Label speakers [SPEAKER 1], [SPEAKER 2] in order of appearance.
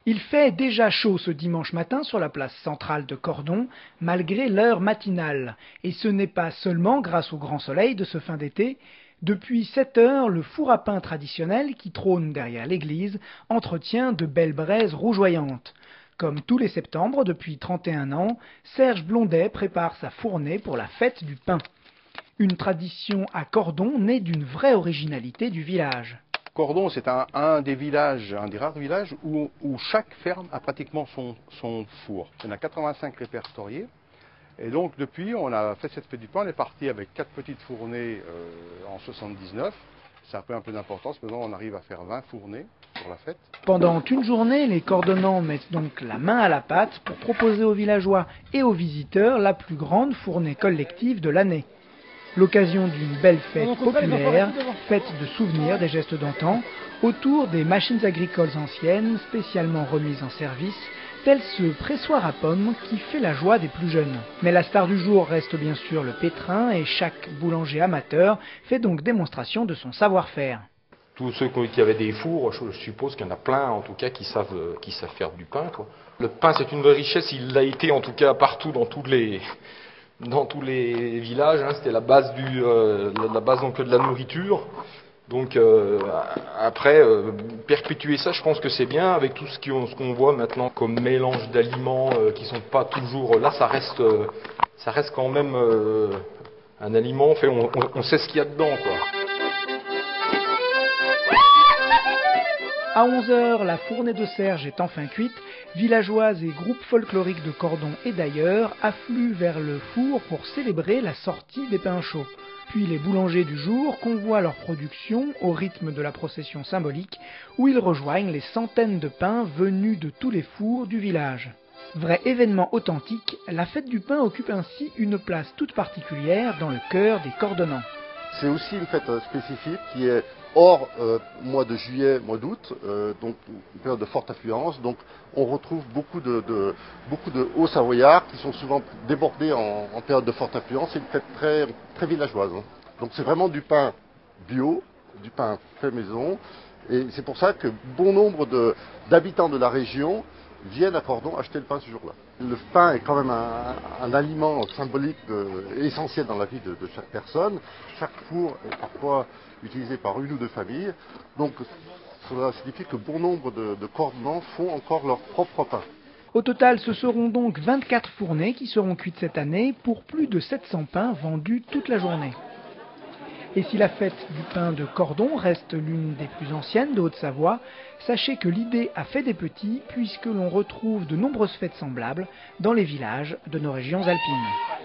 [SPEAKER 1] Il fait déjà chaud ce dimanche matin sur la place centrale de Cordon, malgré l'heure matinale. Et ce n'est pas seulement grâce au grand soleil de ce fin d'été. Depuis 7 heures, le four à pain traditionnel qui trône derrière l'église entretient de belles braises rougeoyantes. Comme tous les septembre depuis 31 ans, Serge Blondet prépare sa fournée pour la fête du pain. Une tradition à Cordon née d'une vraie originalité du village.
[SPEAKER 2] Cordon, c'est un des villages, un des rares villages où chaque ferme a pratiquement son four. Il y en a 85 répertoriés. Et donc depuis, on a fait cette fête du pain, on est parti avec 4 petites fournées en 79. Ça a pris un peu d'importance, maintenant on arrive à faire 20 fournées pour la fête.
[SPEAKER 1] Pendant une journée, les cordonnants mettent donc la main à la pâte pour proposer aux villageois et aux visiteurs la plus grande fournée collective de l'année. L'occasion d'une belle fête populaire, faite de souvenirs des gestes d'antan, autour des machines agricoles anciennes spécialement remises en service, tel ce pressoir à pommes qui fait la joie des plus jeunes. Mais la star du jour reste bien sûr le pétrin et chaque boulanger amateur fait donc démonstration de son savoir-faire.
[SPEAKER 3] Tous ceux qui avaient des fours, je suppose qu'il y en a plein en tout cas qui savent faire du pain, quoi. Le pain, c'est une vraie richesse, il l'a été en tout cas partout dans tous les villages, hein. C'était la base donc de la nourriture. Donc après, perpétuer ça, je pense que c'est bien, avec tout ce qu'on voit maintenant comme mélange d'aliments qui sont pas toujours là, ça reste quand même un aliment, fait, on sait ce qu'il y a dedans, quoi.
[SPEAKER 1] À 11 heures, la fournée de Serge est enfin cuite. Villageoises et groupes folkloriques de Cordon et d'ailleurs affluent vers le four pour célébrer la sortie des pains chauds. Puis les boulangers du jour convoient leur production au rythme de la procession symbolique où ils rejoignent les centaines de pains venus de tous les fours du village. Vrai événement authentique, la fête du pain occupe ainsi une place toute particulière dans le cœur des Cordonnants.
[SPEAKER 4] C'est aussi une fête spécifique qui est hors mois de juillet, mois d'août, donc une période de forte affluence. Donc on retrouve beaucoup de hauts-savoyards qui sont souvent débordés en période de forte affluence. C'est une fête très, très villageoise. Hein. Donc c'est vraiment du pain bio, du pain fait maison. Et c'est pour ça que bon nombre d'habitants de la région viennent à Cordon acheter le pain ce jour-là. Le pain est quand même un aliment symbolique essentiel dans la vie de chaque personne. Chaque four est parfois utilisé par une ou deux familles. Donc cela signifie que bon nombre de Cordonnants font encore leur propre pain.
[SPEAKER 1] Au total, ce seront donc 24 fournées qui seront cuites cette année pour plus de 700 pains vendus toute la journée. Et si la fête du pain de Cordon reste l'une des plus anciennes de Haute-Savoie, sachez que l'idée a fait des petits puisque l'on retrouve de nombreuses fêtes semblables dans les villages de nos régions alpines.